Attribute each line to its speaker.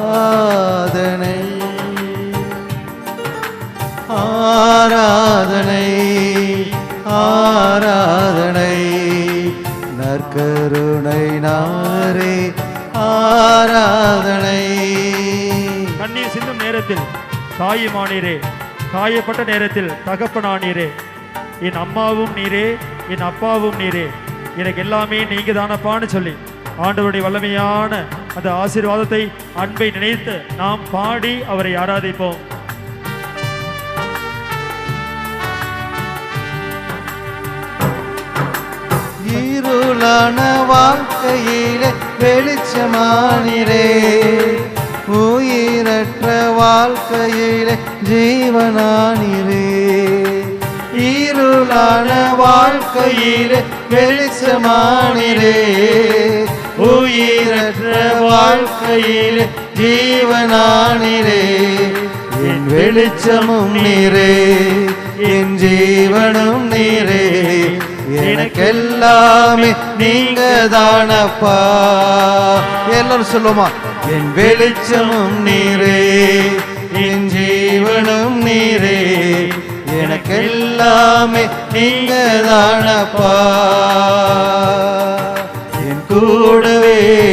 Speaker 1: ஆராதனை ஆராதனை ஆராதனை நற்கருணை நாரே ஆராதனை.
Speaker 2: கண்ணீர் சிந்தும் நேரத்தில் தாயுமானீரே, காயப்பட்ட நேரத்தில் தகப்பனானீரே, என் அம்மாவும் நீரே, என் அப்பாவும் நீரே, எனக்கு எல்லாமே நீங்க தானப்பான்னு சொல்லி ஆண்டவருடைய வல்லமையான அந்த ஆசீர்வாதத்தை, அன்பை நினைத்து நாம் பாடி அவரை ஆராதிப்போம்.
Speaker 1: இருளான வாழ்க்கையிலே வெளிச்சமானிரே, உயிரற்ற வாழ்க்கையிலே ஜீவனானிரே. இருளான வாழ்க்கையிலே வெளிச்சமானிரே, உயிரற்ற வாழ்க்கையிலே ஜீவனானிரே. என் வெளிச்சமும் நீரே, என் ஜீவனும் நீரே, எனக்கெல்லாமே நீங்க தானப்பா. எல்லாரும் சொல்லுமா, என் வெளிச்சமும் நீரே, என் ஜீவனும் நீரே, எனக்கெல்லாமே நீங்க தானப்பா.